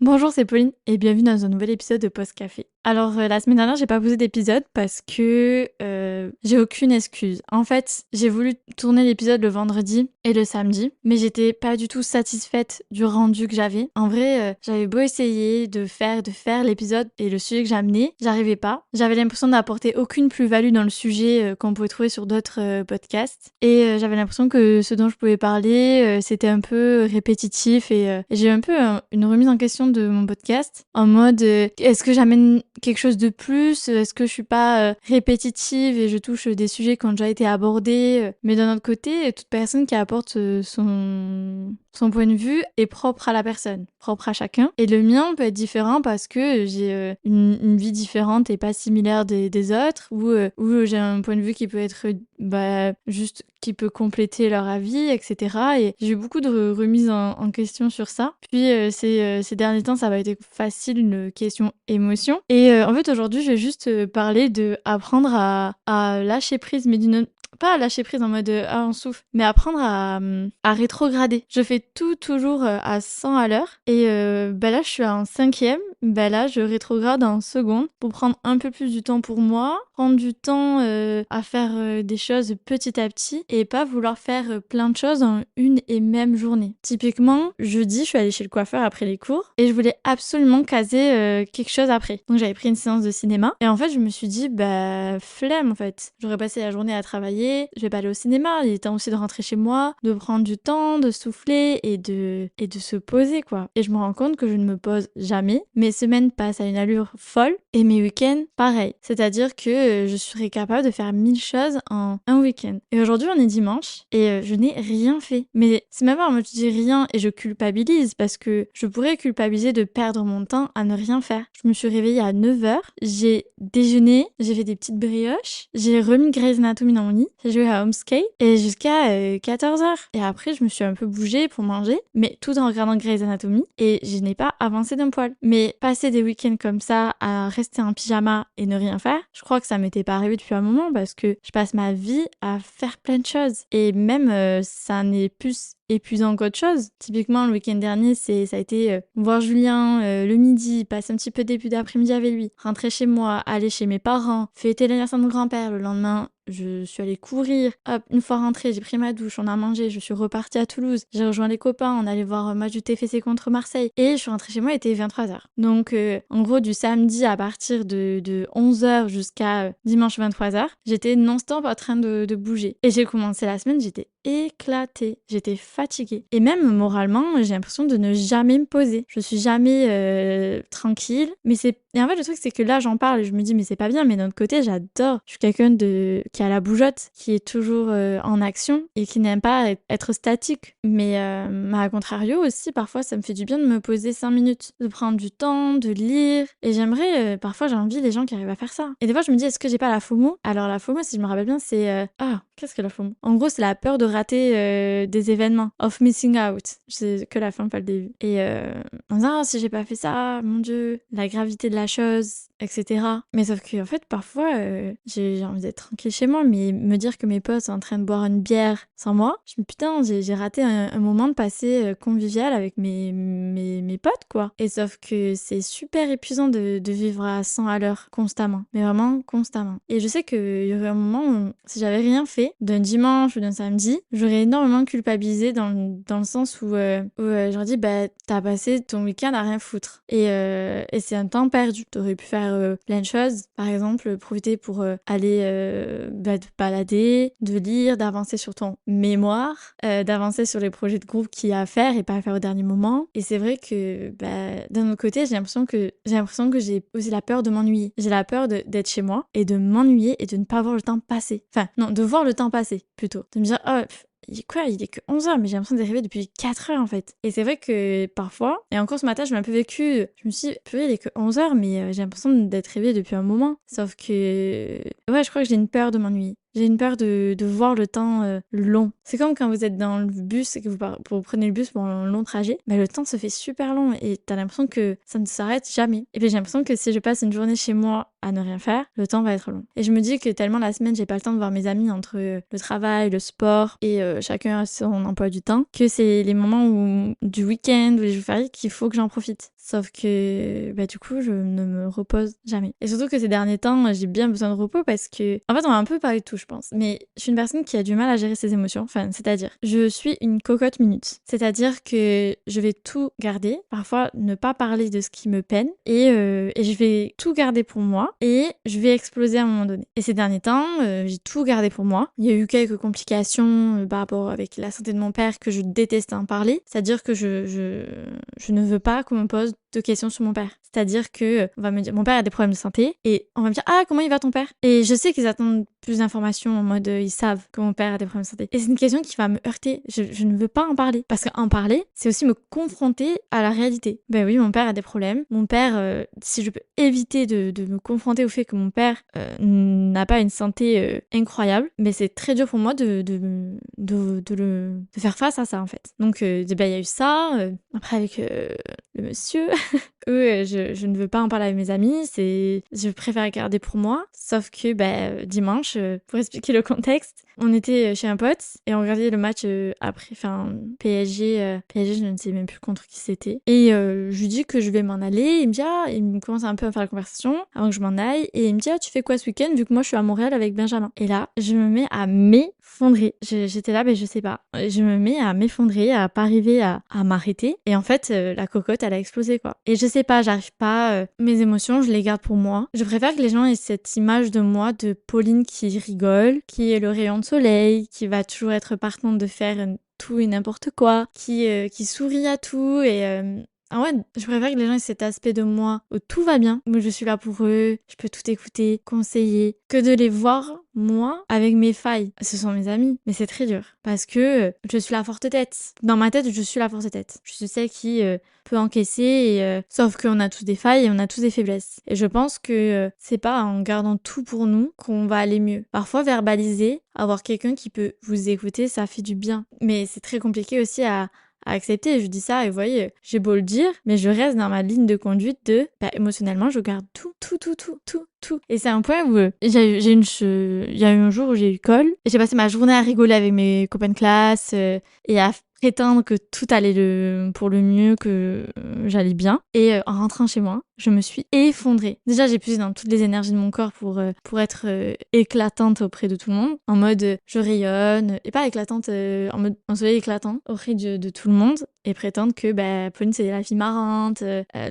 Bonjour, c'est Pauline et bienvenue dans un nouvel épisode de Post Café. Alors la semaine dernière, j'ai pas posé d'épisode parce que j'ai aucune excuse. En fait, j'ai voulu tourner l'épisode le vendredi et le samedi, mais j'étais pas du tout satisfaite du rendu que j'avais. En vrai, j'avais beau essayer de faire l'épisode et le sujet que j'amenais, j'arrivais pas. J'avais l'impression d'apporter aucune plus-value dans le sujet qu'on pouvait trouver sur d'autres podcasts et j'avais l'impression que ce dont je pouvais parler, c'était un peu répétitif et j'ai un peu une remise en question de mon podcast en mode est-ce que j'amène quelque chose de plus, est-ce que je suis pas répétitive et je touche des sujets qui ont déjà été abordés, mais d'un autre côté toute personne qui apporte son point de vue est propre à la personne, propre à chacun, et le mien peut être différent parce que j'ai une vie différente et pas similaire des autres, ou j'ai un point de vue qui peut être juste qui peut compléter leur avis, etc. Et j'ai eu beaucoup de remises en question sur ça. Puis ces derniers temps, ça va être facile, une question émotion. Et en fait, aujourd'hui, je vais juste parler de apprendre à lâcher prise, mais pas à lâcher prise en mode on souffle, mais apprendre à rétrograder. Je fais tout toujours à 100 à l'heure et là je suis en 5e, là je rétrograde en seconde pour prendre un peu plus du temps pour moi, prendre du temps à faire des choses petit à petit et pas vouloir faire plein de choses en une et même journée. Typiquement, jeudi, je suis allée chez le coiffeur après les cours et je voulais absolument caser quelque chose après. Donc j'avais pris une séance de cinéma et en fait je me suis dit flemme en fait. J'aurais passé la journée à travailler, je vais pas aller au cinéma, il est temps aussi de rentrer chez moi, de prendre du temps, de souffler et de se poser quoi. Et je me rends compte que je ne me pose jamais. Mes semaines passent à une allure folle et mes week-ends pareil. C'est-à-dire que je serais capable de faire 1000 choses en un week-end. Et aujourd'hui on est dimanche et je n'ai rien fait. Mais c'est même pas en mode je dis rien et je culpabilise parce que je pourrais culpabiliser de perdre mon temps à ne rien faire. Je me suis réveillée à 9h, j'ai déjeuné, j'ai fait des petites brioches, j'ai remis Grey's Anatomy dans mon lit, j'ai joué à Homeskate et jusqu'à 14h. Et après, je me suis un peu bougée pour manger, mais tout en regardant Grey's Anatomy et je n'ai pas avancé d'un poil. Mais passer des week-ends comme ça à rester en pyjama et ne rien faire, je crois que ça m'était pas arrivé depuis un moment parce que je passe ma vie à faire plein de choses. Et même, ça n'est plus épuisant qu'autre chose. Typiquement, le week-end dernier, ça a été voir Julien le midi, passer un petit peu début d'après-midi avec lui, rentrer chez moi, aller chez mes parents, fêter l'anniversaire de mon grand-père. Le lendemain, je suis allée courir. Hop, une fois rentrée, j'ai pris ma douche, on a mangé, je suis repartie à Toulouse. J'ai rejoint les copains, on allait voir un match du TFC contre Marseille. Et je suis rentrée chez moi, il était 23h. Donc, en gros, du samedi à partir de 11h jusqu'à dimanche 23h, j'étais non-stop en train de bouger. Et j'ai commencé la semaine, j'étais éclatée. J'étais fatiguée. Et même moralement, j'ai l'impression de ne jamais me poser. Je suis jamais tranquille. Et en fait, le truc, c'est que là, j'en parle et je me dis, mais c'est pas bien. Mais d'un autre côté, j'adore. Je suis quelqu'un qui a la bougeotte, qui est toujours en action et qui n'aime pas être statique. Mais à contrario aussi, parfois, ça me fait du bien de me poser 5 minutes, de prendre du temps, de lire. Et j'aimerais, parfois, j'ai envie des gens qui arrivent à faire ça. Et des fois, je me dis, est-ce que j'ai pas la FOMO? Alors, la FOMO, si je me rappelle bien, c'est... qu'est-ce que la FOMO? En gros, c'est la peur de rater des événements. Of missing out. C'est que la fin, pas le début. Et en disant, si j'ai pas fait ça, mon Dieu, la gravité de la chose, etc. Mais sauf que, en fait, parfois, j'ai envie d'être tranquille chez moi, mais me dire que mes potes sont en train de boire une bière sans moi, je me dis, putain, j'ai raté un moment de passer convivial avec mes potes, quoi. Et sauf que c'est super épuisant de vivre à 100 à l'heure constamment. Mais vraiment constamment. Et je sais qu'il y aurait un moment où, si j'avais rien fait, d'un dimanche ou d'un samedi, j'aurais énormément culpabilisé dans le sens où j'aurais dit, t'as passé ton week-end à rien foutre. Et c'est un temps perdu. T'aurais pu faire plein de choses. Par exemple, profiter pour aller te balader, de lire, d'avancer sur ton mémoire, d'avancer sur les projets de groupe qu'il y a à faire et pas à faire au dernier moment. Et c'est vrai que d'un autre côté, j'ai l'impression que j'ai aussi la peur de m'ennuyer. J'ai la peur d'être chez moi et de m'ennuyer et de ne pas voir le temps passer. Enfin, non, de voir le temps passer, plutôt. De me dire, il est que 11h, mais j'ai l'impression d'arriver depuis 4h en fait. Et c'est vrai que parfois, et encore ce matin, je m'ai un peu vécu, je me suis dit, il est que 11h, mais j'ai l'impression d'être réveillée depuis un moment. Sauf que, ouais, je crois que j'ai une peur de m'ennuyer. J'ai une peur de voir le temps long. C'est comme quand vous êtes dans le bus et que vous prenez le bus pour un long trajet, le temps se fait super long et t'as l'impression que ça ne s'arrête jamais. Et puis j'ai l'impression que si je passe une journée chez moi à ne rien faire, le temps va être long. Et je me dis que tellement la semaine, j'ai pas le temps de voir mes amis entre le travail, le sport et chacun a son emploi du temps, que c'est les moments du week-end ou les jours fériés qu'il faut que j'en profite. Sauf que, du coup, je ne me repose jamais. Et surtout que ces derniers temps, j'ai bien besoin de repos parce que, en fait, on va un peu parler de tout, je pense. Mais je suis une personne qui a du mal à gérer ses émotions. Enfin, c'est-à-dire, je suis une cocotte minute. C'est-à-dire que je vais tout garder. Parfois, ne pas parler de ce qui me peine. Et je vais tout garder pour moi. Et je vais exploser à un moment donné. Et ces derniers temps, j'ai tout gardé pour moi. Il y a eu quelques complications par rapport avec la santé de mon père que je déteste en parler. C'est-à-dire que je ne veux pas qu'on me pose de questions sur mon père. C'est-à-dire que on va me dire, mon père a des problèmes de santé, et on va me dire, ah, comment il va ton père? Et je sais qu'ils attendent plus d'informations en mode, ils savent que mon père a des problèmes de santé. Et c'est une question qui va me heurter. Je ne veux pas en parler. Parce qu'en parler, c'est aussi me confronter à la réalité. Ben oui, mon père a des problèmes. Mon père, si je peux éviter de me confronter au fait que mon père n'a pas une santé incroyable, mais c'est très dur pour moi de faire face à ça, en fait. Donc, il y a eu ça. Après, avec le monsieur, je ne veux pas en parler avec mes amis, je préfère garder pour moi. Sauf que dimanche, pour expliquer le contexte, on était chez un pote et on regardait le match après, enfin PSG, je ne sais même plus contre qui c'était. Et je lui dis que je vais m'en aller. Il me commence un peu à faire la conversation avant que je m'en aille, et il me dit, ah, tu fais quoi ce week-end vu que moi je suis à Montréal avec Benjamin. Et là, je me mets à m'effondrer. J'étais là, je sais pas. Je me mets à m'effondrer, à pas arriver à m'arrêter. Et en fait, la cocotte, elle a explosé, quoi. Et je sais pas, j'arrive pas. Mes émotions, je les garde pour moi. Je préfère que les gens aient cette image de moi, de Pauline qui rigole, qui est le rayon de soleil, qui va toujours être partante de faire tout et n'importe quoi, qui sourit à tout. Et ah ouais, je préfère que les gens aient cet aspect de moi où tout va bien, où je suis là pour eux, je peux tout écouter, conseiller, que de les voir, moi, avec mes failles. Ce sont mes amis, mais c'est très dur parce que je suis la forte tête. Dans ma tête, je suis la forte tête. Je suis celle qui peut encaisser, sauf qu'on a tous des failles et on a tous des faiblesses. Et je pense que c'est pas en gardant tout pour nous qu'on va aller mieux. Parfois, verbaliser, avoir quelqu'un qui peut vous écouter, ça fait du bien. Mais c'est très compliqué aussi à accepter. Je dis ça et vous voyez, j'ai beau le dire, mais je reste dans ma ligne de conduite émotionnellement, je garde tout. Et c'est un point où il y a eu un jour où j'ai eu colle et j'ai passé ma journée à rigoler avec mes copains de classe et à prétendre que tout allait pour le mieux, que j'allais bien. Et en rentrant chez moi, je me suis effondrée. Déjà, j'ai puisé dans toutes les énergies de mon corps pour être éclatante auprès de tout le monde. En mode, je rayonne. Et pas éclatante, en mode un soleil éclatant auprès de tout le monde. Et prétendre que Pauline, c'est la fille marrante.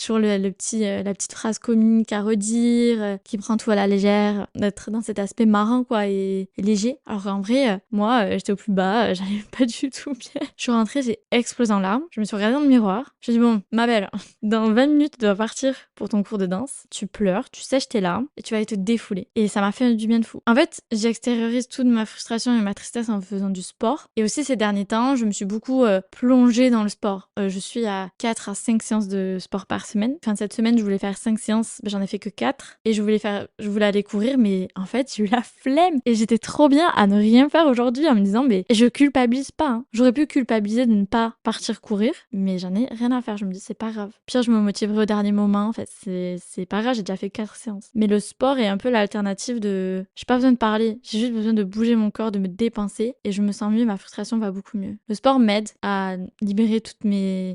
Toujours la petite phrase comique à redire, qui prend tout à la légère. D'être dans cet aspect marrant, quoi, et léger. Alors qu'en vrai, moi, j'étais au plus bas, j'allais pas du tout bien. Je suis rentrée, j'ai explosé en larmes. Je me suis regardée dans le miroir. Je me suis dit, bon, ma belle, dans 20 minutes, tu dois partir pour ton cours de danse. Tu pleures, tu sèches tes larmes et tu vas aller te défouler. Et ça m'a fait du bien de fou. En fait, j'extériorise toute ma frustration et ma tristesse en faisant du sport. Et aussi, ces derniers temps, je me suis beaucoup plongée dans le sport. Je suis à 4 à 5 séances de sport par semaine. Enfin, cette semaine, je voulais faire 5 séances, j'en ai fait que 4. Et je voulais aller courir, mais en fait, j'ai eu la flemme. Et j'étais trop bien à ne rien faire aujourd'hui en me disant, mais je culpabilise pas. Hein. J'aurais pu culpabiliser de ne pas partir courir, mais j'en ai rien à faire. Je me dis, c'est pas grave. Pire, je me motiverai au dernier moment. En fait, c'est pas grave, j'ai déjà fait 4 séances. Mais le sport est un peu l'alternative de... J'ai pas besoin de parler, j'ai juste besoin de bouger mon corps, de me dépenser, et je me sens mieux, ma frustration va beaucoup mieux. Le sport m'aide à libérer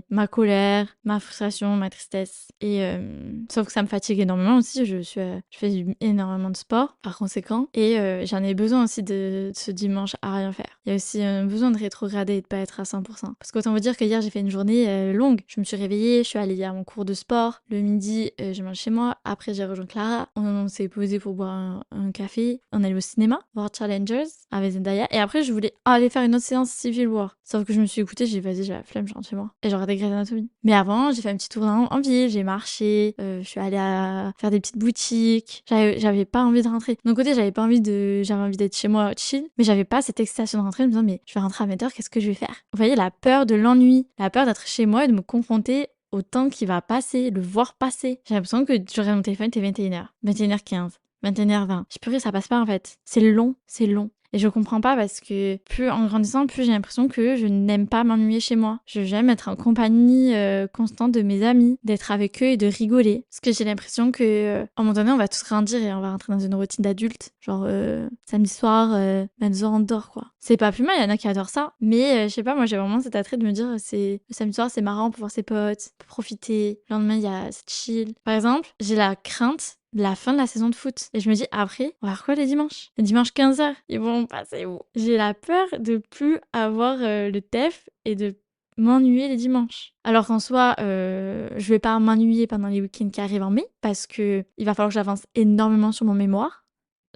ma colère, ma frustration, ma tristesse. Et sauf que ça me fatigue énormément aussi, je fais énormément de sport par conséquent, et j'en ai besoin aussi de ce dimanche à rien faire. Il y a aussi besoin de rétrograder et de pas être à 100%. Parce qu'autant vous dire que hier j'ai fait une journée longue. Je me suis réveillée, je suis allée à mon cours de sport. Le midi, je mange chez moi. Après, j'ai rejoint Clara. On s'est posé pour boire un café. On est allé au cinéma, voir Challengers avec Zendaya. Et après, je voulais aller faire une autre séance Civil War. Sauf que je me suis écoutée, j'ai dit vas-y, j'ai la flemme, je rentre chez moi. Et j'ai regardé Grey's Anatomy. Mais avant, j'ai fait un petit tour en ville, j'ai marché, je suis allée faire des petites boutiques. J'avais pas envie de rentrer. D'un côté, j'avais envie d'être chez moi chill, mais j'avais pas cette excitation de rentrer en me disant mais je vais rentrer à 20h, qu'est-ce que je vais faire? Vous voyez, la peur de l'ennui, la peur d'être chez moi et de me confronter au temps qui va passer, le voir passer. J'ai l'impression que je regarde mon téléphone, il était 21h, 21h15. 21h20. Je purée, ça passe pas en fait. C'est long, c'est long. Et je comprends pas parce que plus en grandissant, plus j'ai l'impression que je n'aime pas m'ennuyer chez moi. J'aime être en compagnie constante de mes amis, d'être avec eux et de rigoler. Parce que j'ai l'impression que à un moment donné, on va tous grandir et on va rentrer dans une routine d'adulte. Genre samedi soir, 22h on dort quoi. C'est pas plus mal, il y en a qui adorent ça. Mais je sais pas, moi j'ai vraiment cet attrait de me dire c'est le samedi soir c'est marrant pour voir ses potes, pour profiter. Le lendemain c'est chill. Par exemple, j'ai la crainte la fin de la saison de foot. Et je me dis, après, on va faire quoi les dimanches? Les dimanches 15h, ils vont passer où? J'ai la peur de plus avoir le TEF et de m'ennuyer les dimanches. Alors qu'en soi, je vais pas m'ennuyer pendant les week-ends qui arrivent en mai, parce que il va falloir que j'avance énormément sur mon mémoire.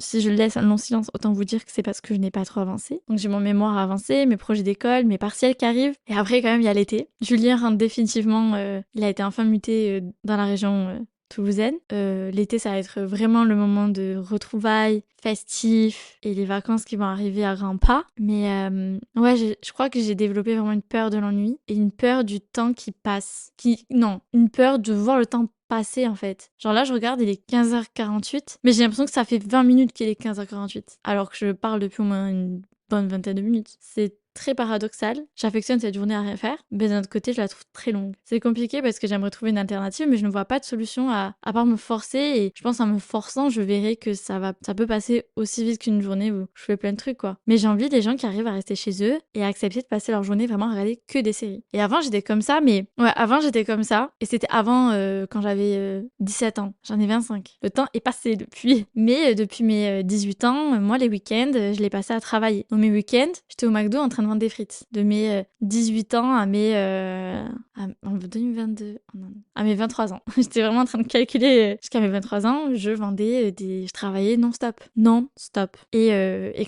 Si je le laisse en long silence, autant vous dire que c'est parce que je n'ai pas trop avancé. Donc j'ai mon mémoire à avancer, mes projets d'école, mes partiels qui arrivent. Et après, quand même, il y a l'été. Julien rentre définitivement, il a été enfin muté dans la région toulousaine. L'été, ça va être vraiment le moment de retrouvailles, festifs et les vacances qui vont arriver à grands pas. Mais ouais, je crois que j'ai développé vraiment une peur de l'ennui et une peur du temps qui passe. Non, une peur de voir le temps passer en fait. Genre là, je regarde, il est 15h48, mais j'ai l'impression que ça fait 20 minutes qu'il est 15h48, alors que je parle depuis au moins une bonne vingtaine de minutes. C'est très paradoxal. J'affectionne cette journée à rien faire, mais d'un autre côté, je la trouve très longue. C'est compliqué parce que j'aimerais trouver une alternative, mais je ne vois pas de solution à part me forcer. Et je pense en me forçant, je verrai que ça peut passer aussi vite qu'une journée où je fais plein de trucs, quoi. Mais j'ai envie des gens qui arrivent à rester chez eux et à accepter de passer leur journée vraiment à regarder que des séries. Et avant, j'étais comme ça, mais ouais, avant, j'étais comme ça. Et c'était avant, quand j'avais 17 ans. J'en ai 25. Le temps est passé depuis. Mais depuis mes 18 ans, moi, les week-ends, je les passais à travailler. Donc mes week-ends, j'étais au McDo en train de vendre des frites. De mes 18 ans à mes... en 2022... à mes 23 ans. J'étais vraiment en train de calculer jusqu'à mes 23 ans, je vendais je travaillais non-stop. Non-stop. Et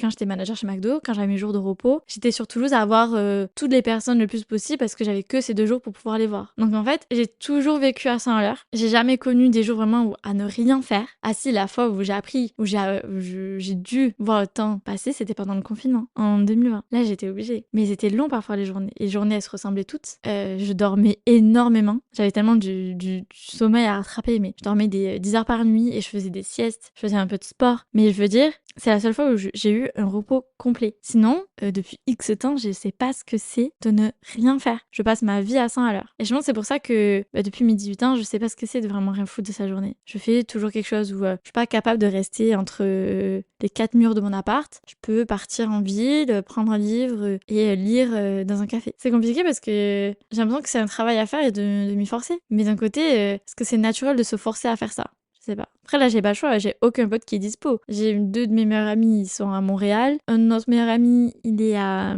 quand j'étais manager chez McDo, quand j'avais mes jours de repos, j'étais sur Toulouse à avoir toutes les personnes le plus possible parce que j'avais que ces 2 jours pour pouvoir les voir. Donc en fait, j'ai toujours vécu à 100 à l'heure. J'ai jamais connu des jours vraiment où à ne rien faire. Ah si, la fois où j'ai appris, où j'ai dû voir le temps passer, c'était pendant le confinement, en 2020. Là, j'étais obligée. Mais c'était long parfois les journées. Et les journées, elles se ressemblaient toutes. Je dormais énormément. J'avais tellement du sommeil à rattraper, mais je dormais des 10 heures par nuit et je faisais des siestes. Je faisais un peu de sport. Mais je veux dire, c'est la seule fois où j'ai eu un repos complet. Sinon, depuis X temps, je sais pas ce que c'est de ne rien faire. Je passe ma vie à 100 à l'heure. Et je pense que c'est pour ça que depuis mes 18 ans, je sais pas ce que c'est de vraiment rien foutre de sa journée. Je fais toujours quelque chose où je suis pas capable de rester entre les 4 murs de mon appart. Je peux partir en ville, prendre un livre et lire dans un café. C'est compliqué parce que j'ai l'impression que c'est un travail à faire et de m'y forcer. Mais d'un côté, est-ce que c'est naturel de se forcer à faire ça? Je sais pas. Après là, j'ai pas le choix, j'ai aucun pote qui est dispo. J'ai 2 de mes meilleurs amis, ils sont à Montréal. Un de notre meilleur ami, il est à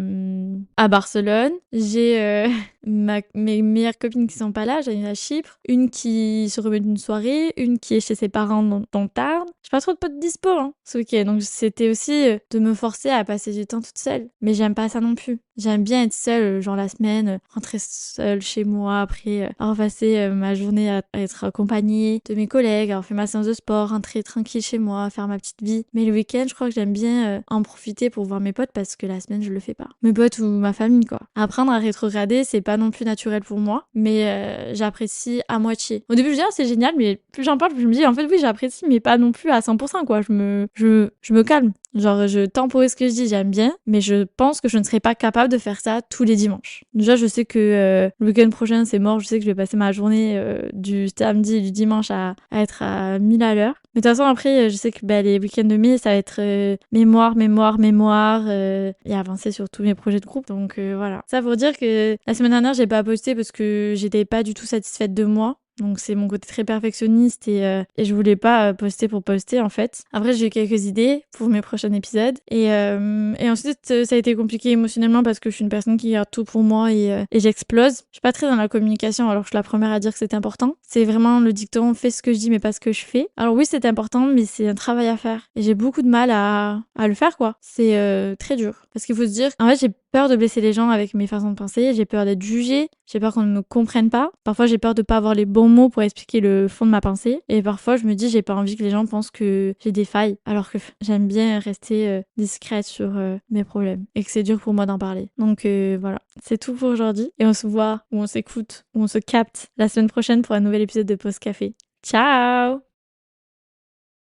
Barcelone. J'ai mes meilleures copines qui sont pas là, j'ai une à Chypre, une qui se remet d'une soirée, une qui est chez ses parents dans le Tarn. J'ai pas trop de potes dispo ce week-end, donc c'était aussi de me forcer à passer du temps toute seule. Mais j'aime pas ça non plus. J'aime bien être seule, genre la semaine, rentrer seule chez moi, après avoir passé ma journée à être accompagnée de mes collègues, avoir fait ma séance de sport, rentrer tranquille chez moi, faire ma petite vie. Mais le week-end, je crois que j'aime bien en profiter pour voir mes potes parce que la semaine, je le fais pas. Mes potes ou ma famille, quoi. Apprendre à rétrograder, c'est pas non plus naturel pour moi, mais j'apprécie à moitié. Au début, je dis, ah, c'est génial, mais plus j'en parle, plus je me dis, en fait, oui, j'apprécie, mais pas non plus à 100%, quoi. Je me calme. Genre, je temporise ce que je dis, j'aime bien, mais je pense que je ne serais pas capable de faire ça tous les dimanches. Déjà, je sais que le week-end prochain, c'est mort, je sais que je vais passer ma journée du samedi et du dimanche à être à 1000 à l'heure. Mais de toute façon, après, je sais que les week-ends de mai, ça va être mémoire et avancer sur tous mes projets de groupe. Donc voilà. Ça pour dire que la semaine dernière, j'ai pas posté parce que j'étais pas du tout satisfaite de moi. Donc c'est mon côté très perfectionniste et je voulais pas poster pour poster en fait. Après j'ai eu quelques idées pour mes prochains épisodes et ensuite ça a été compliqué émotionnellement parce que je suis une personne qui garde tout pour moi et j'explose. Je suis pas très dans la communication alors que je suis la première à dire que c'est important. C'est vraiment le dicton fais ce que je dis mais pas ce que je fais. Alors oui c'est important mais c'est un travail à faire et j'ai beaucoup de mal à le faire quoi. C'est très dur parce qu'il faut se dire en fait j'ai peur de blesser les gens avec mes façons de penser, j'ai peur d'être jugée, j'ai peur qu'on ne me comprenne pas. Parfois j'ai peur de pas avoir les bons mots pour expliquer le fond de ma pensée et parfois je me dis j'ai pas envie que les gens pensent que j'ai des failles alors que j'aime bien rester discrète sur mes problèmes et que c'est dur pour moi d'en parler. Donc voilà, c'est tout pour aujourd'hui et on se voit ou on s'écoute ou on se capte la semaine prochaine pour un nouvel épisode de Pause Café. Ciao!